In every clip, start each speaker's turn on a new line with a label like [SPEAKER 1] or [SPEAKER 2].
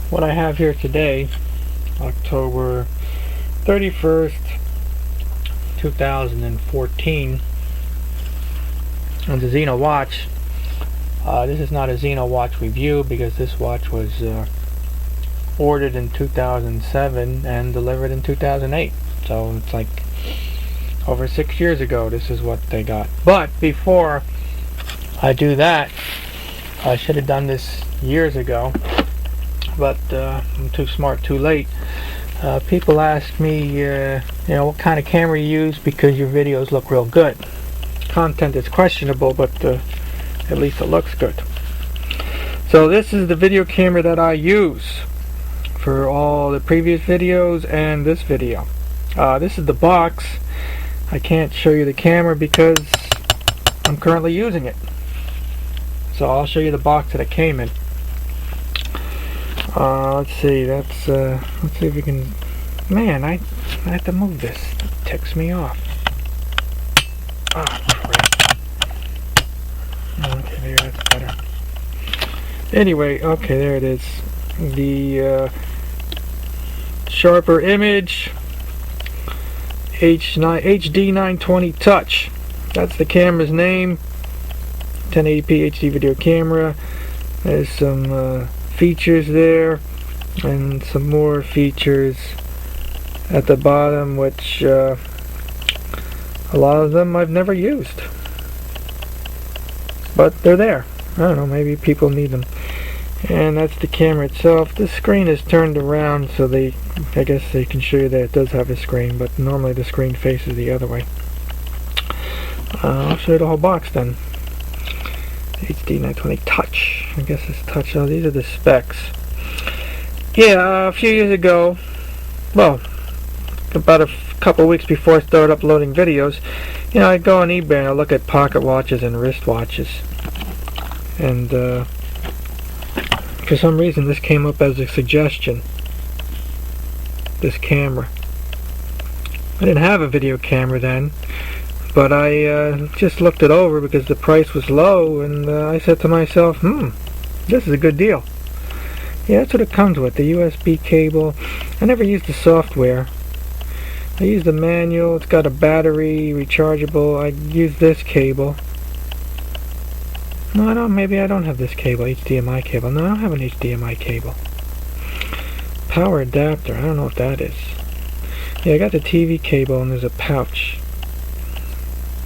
[SPEAKER 1] what I have here today, October 31st, 2014, on the Zeno Watch. This is not a Zeno Watch review because this watch was ordered in 2007 and delivered in 2008. So it's like over 6 years ago this is what they got. But before I do that, I should have done this years ago, but I'm too smart too late. People ask me what kind of camera you use because your videos look real good. Content is questionable, but at least it looks good. So this is the video camera that I use for all the previous videos and this video. This is the box. I can't show you the camera because I'm currently using it. So I'll show you the box that it came in. Let's see. Let's see if we can. Man, I have to move this. It ticks me off. Oh, crap. Okay, there. That's better. Anyway, okay, there it is. The Sharper Image HD920 Touch. That's the camera's name. 1080p HD video camera. There's some features there and some more features at the bottom, which a lot of them I've never used, but they're there. I don't know, maybe people need them. And that's the camera itself. The screen is turned around so I guess they can show you that it does have a screen, but normally the screen faces the other way. I'll show you the whole box then. HD920 Touch. I guess it's Touch. Oh, these are the specs. Yeah, a few years ago, well, about a couple weeks before I started uploading videos, I'd go on eBay and I'd look at pocket watches and wrist watches. And for some reason this came up as a suggestion. This camera. I didn't have a video camera then, but I just looked it over because the price was low, and I said to myself, this is a good deal. Yeah, that's what it comes with, the USB cable. I never used the software. I used the manual. It's got a battery, rechargeable. I used this cable. No, I don't. Maybe I don't have this cable, HDMI cable. No, I don't have an HDMI cable. Power adapter. I don't know what that is. Yeah, I got the TV cable and there's a pouch.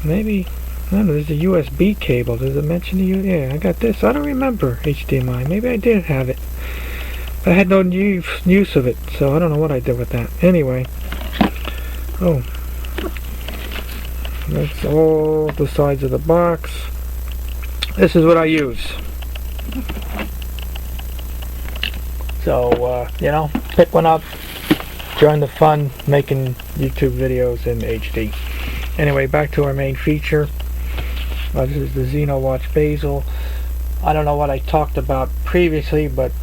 [SPEAKER 1] Maybe, I don't know, there's a USB cable. Does it mention the yeah, I got this. I don't remember HDMI. Maybe I did have it. I had no use of it, so I don't know what I did with that. Anyway. Oh. That's all the sides of the box. This is what I use. So, pick one up. Join the fun making YouTube videos in HD. Anyway, back to our main feature. This is the Zeno Watch Basel. I don't know what I talked about previously, but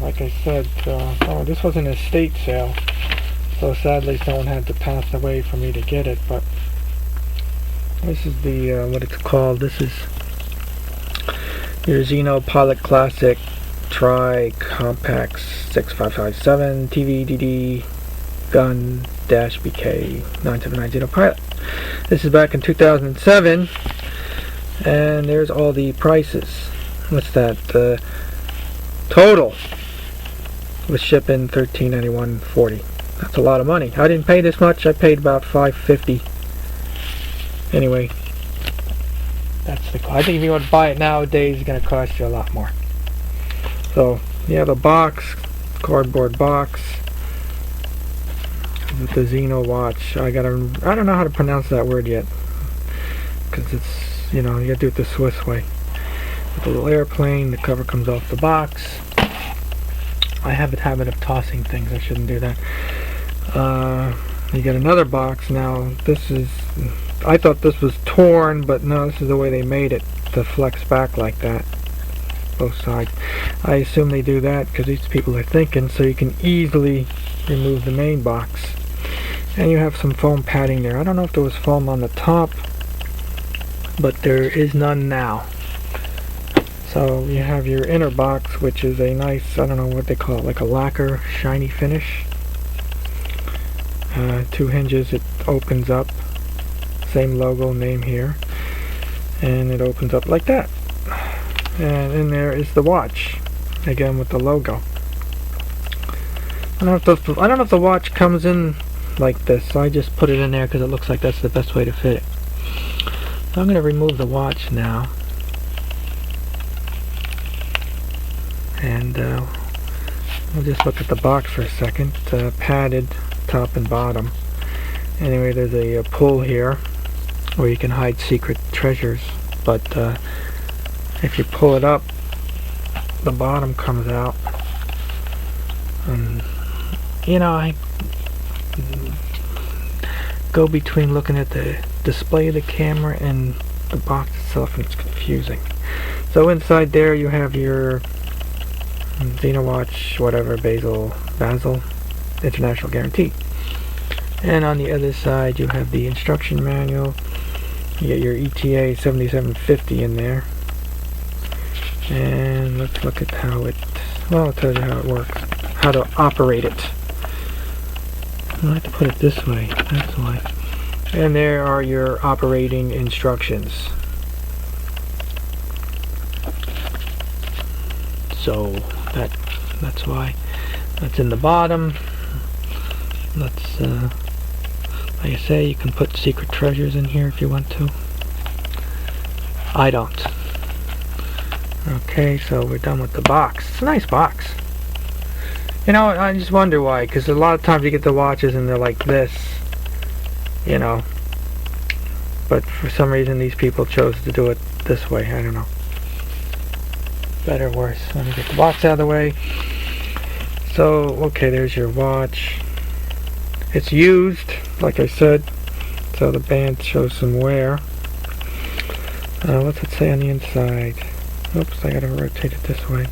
[SPEAKER 1] like I said, this was an estate sale, so sadly someone had to pass away for me to get it. But this is the what it's called. This is your Zeno Pilot Classic Tri-compax 6557 TV gun -BK 9790 Pilot. This is back in 2007, and there's all the prices. What's that? Total with shipping $13.91.40. That's a lot of money. I didn't pay this much. I paid about $5.50. Anyway, that's the. I think if you want to buy it nowadays, it's going to cost you a lot more. So you have a box, cardboard box with the Zeno watch. I don't know how to pronounce that word yet, because it's, you gotta do it the Swiss way. With a little airplane, the cover comes off the box. I have a habit of tossing things. I shouldn't do that. You get another box. Now this is, I thought this was torn, but no, this is the way they made it to flex back like that, both sides. I assume they do that because these people are thinking, so you can easily remove the main box. And you have some foam padding there. I don't know if there was foam on the top, but there is none now. So you have your inner box, which is a nice, I don't know what they call it, like a lacquer shiny finish. 2 hinges, it opens up, same logo name here, and it opens up like that. And in there is the watch, again with the logo. I don't know if the watch comes in like this, so I just put it in there because it looks like that's the best way to fit it. So I'm going to remove the watch now, and we'll just look at the box for a second. Padded top and bottom. Anyway, there's a pull here where you can hide secret treasures, but if you pull it up, the bottom comes out. You know, I go between looking at the display of the camera and the box itself, and it's confusing. So inside there you have your Zeno Watch whatever Basel International Guarantee, and on the other side you have the instruction manual. You get your ETA 7750 in there, and let's look at how it tells you how it works, how to operate it. I have to put it this way, that's why. And there are your operating instructions. So that's why that's in the bottom. Let's like I say, you can put secret treasures in here if you want to. I don't. Okay, so we're done with the box. It's a nice box. You know, I just wonder why, because a lot of times you get the watches and they're like this, you know. But for some reason these people chose to do it this way. I don't know. Better or worse. Let me get the box out of the way. So, okay, there's your watch. It's used, like I said, so the band shows some wear. What's it say on the inside? Oops, I gotta rotate it this way.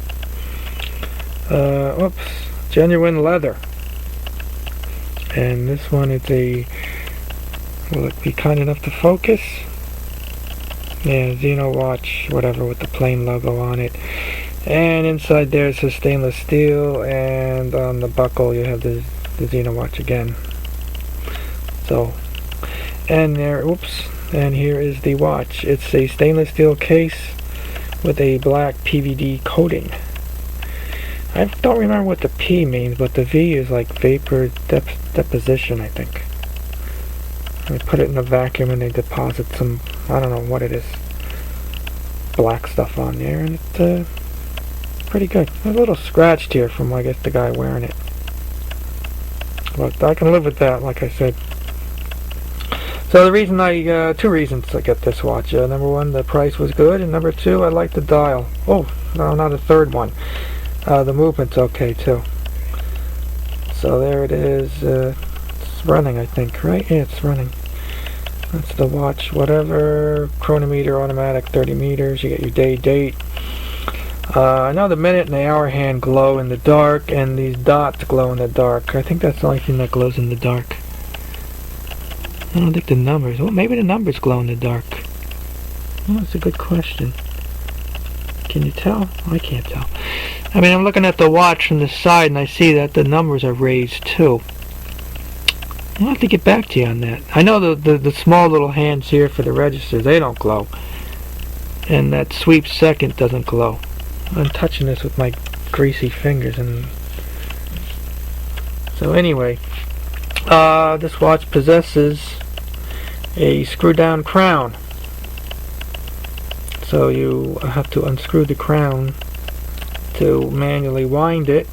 [SPEAKER 1] Oops. Genuine leather. And this one is a, will it be kind enough to focus? Yeah, Zeno Watch, whatever, with the plain logo on it. And inside there it says stainless steel, and on the buckle you have the Zeno Watch again. So, and there, oops, and here is the watch. It's a stainless steel case with a black PVD coating. I don't remember what the P means, but the V is like vapor deposition, I think. They put it in a vacuum and they deposit some, I don't know what it is, black stuff on there, and it's pretty good. A little scratched here from, I guess, the guy wearing it. But I can live with that, like I said. So the reason two reasons I get this watch. Number one, the price was good, and number two, I like the dial. Oh, no, not a third one. The movement's okay too. So there it is. It's running, I think, right? Yeah, it's running. That's the watch, whatever. Chronometer, automatic, 30 meters. You get your day, date. I know the minute and the hour hand glow in the dark, and these dots glow in the dark. I think that's the only thing that glows in the dark. I don't think the numbers. Well, maybe the numbers glow in the dark. Well, that's a good question. Can you tell? I can't tell. I mean, I'm looking at the watch from the side, and I see that the numbers are raised too. I'll have to get back to you on that. I know the small little hands here for the registers, they don't glow. And that sweep second doesn't glow. I'm touching this with my greasy fingers, and so anyway, this watch possesses a screw-down crown. So you have to unscrew the crown to manually wind it,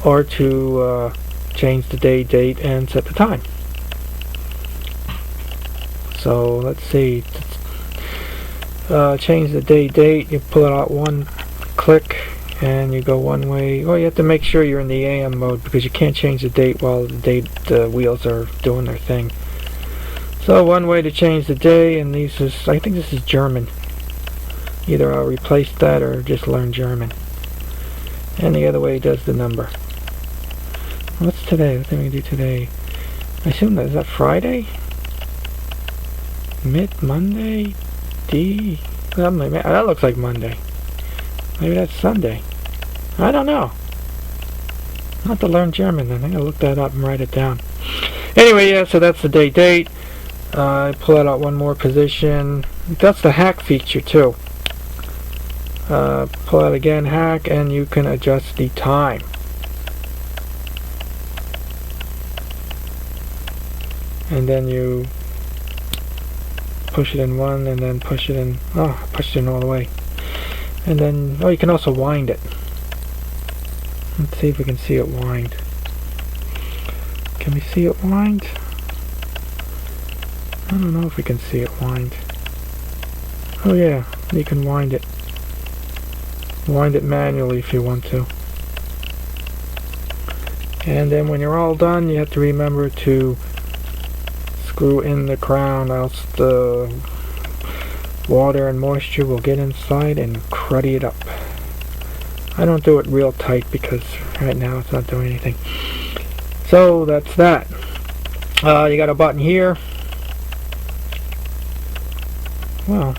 [SPEAKER 1] or to change the day, date, and set the time. So let's see. Change the day, date. You pull it out one click, and you go one way. Oh, you have to make sure you're in the AM mode, because you can't change the date while the wheels are doing their thing. So one way to change the day, and these is, I think this is German. Either I'll replace that or just learn German. And the other way does the number. What's today? What did we do today? I assume is that Friday? Monday? That looks like Monday. Maybe that's Sunday. I don't know. I'll have to learn German then. I'm going to look that up and write it down. Anyway, yeah, so that's the date. I pull it out one more position. That's the hack feature too. Pull out again, hack, and you can adjust the time. And then you push it in one, and then push it in. Oh, I pushed it in all the way. And then, oh, you can also wind it. Let's see if we can see it wind. Can we see it wind? I don't know if we can see it wind. Oh yeah, you can wind it. Wind it manually if you want to. And then when you're all done, you have to remember to screw in the crown, else the water and moisture will get inside and cruddy it up. I don't do it real tight because right now it's not doing anything. So that's that. You got a button here. Well,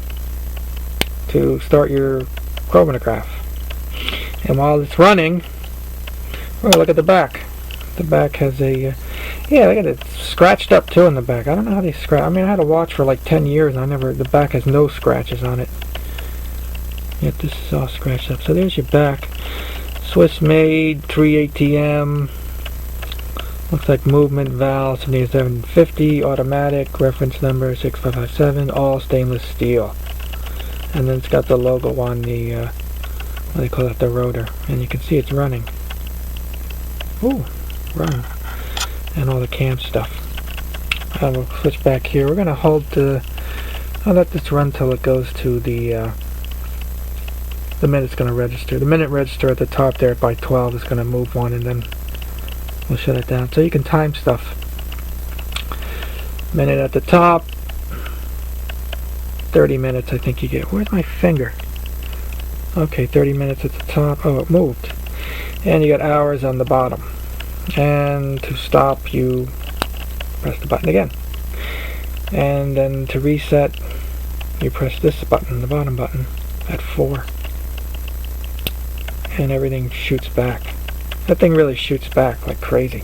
[SPEAKER 1] to start your chronograph. And while it's running, oh, look at the back. The back has a, yeah, look at it, scratched up too in the back. I don't know how they scratch. I mean, I had a watch for like 10 years and the back has no scratches on it. Yet this is all scratched up. So there's your back. Swiss made, 3 ATM. Looks like movement valve 7750, automatic, reference number 6557, all stainless steel. And then it's got the logo on the, what do they call it, the rotor. And you can see it's running. Ooh, run. And all the cam stuff. We'll switch back here. We're going to hold the, I'll let this run till it goes to the minute's going to register. The minute register at the top there by 12 is going to move one, and then we'll shut it down. So you can time stuff. Minute at the top. 30 minutes I think you get. Where's my finger? Okay, 30 minutes at the top. Oh, it moved. And you got hours on the bottom. And to stop, you press the button again. And then to reset, you press this button, the bottom button, at 4. And everything shoots back. That thing really shoots back like crazy.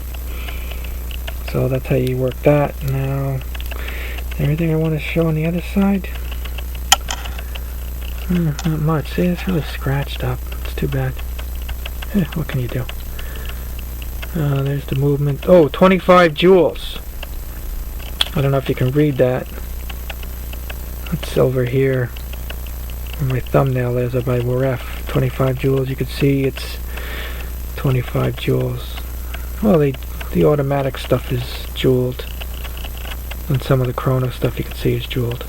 [SPEAKER 1] So that's how you work that. Now, everything I want to show on the other side? Not much. See, it's really scratched up. It's too bad. What can you do? There's the movement. Oh, 25 joules. I don't know if you can read that. It's over here. Where my thumbnail is by ref. 25 joules. You can see it's 25 joules. Well, the automatic stuff is jouled. And some of the chrono stuff you can see is jouled.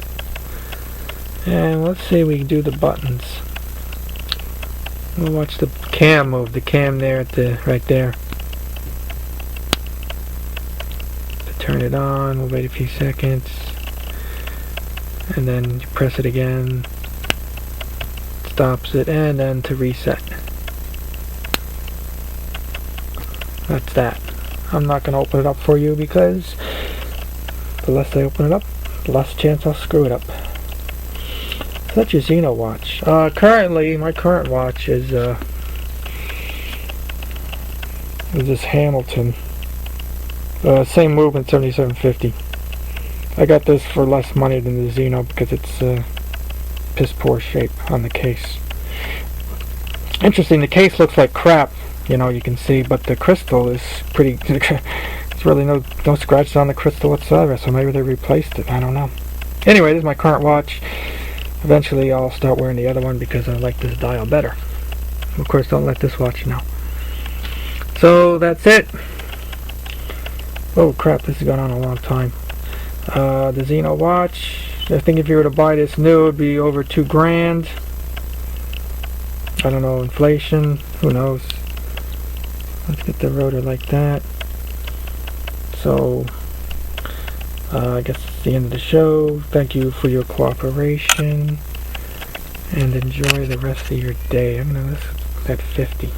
[SPEAKER 1] And let's see, we can do the buttons. We'll watch the cam move. The cam there at the right there. To turn it on, we'll wait a few seconds. And then you press it again. Stops it, and then to reset. That's that. I'm not going to open it up for you because the less I open it up, the less chance I'll screw it up. So that's your Zeno watch. Currently, my current watch is this Hamilton. Same movement, 7750. I got this for less money than the Zeno because it's piss poor shape on the case. Interesting, the case looks like crap, you know, you can see, but the crystal is pretty, there's really no scratches on the crystal whatsoever, so maybe they replaced it, I don't know. Anyway, this is my current watch. Eventually I'll start wearing the other one because I like this dial better. Of course, don't let this watch know. So that's it. Oh crap, this has gone on a long time. The Zeno watch, I think if you were to buy this new, it would be over $2,000. I don't know, inflation, who knows. Let's get the rotor like that. So, I guess it's the end of the show. Thank you for your cooperation, and enjoy the rest of your day. I'm going to list at 50.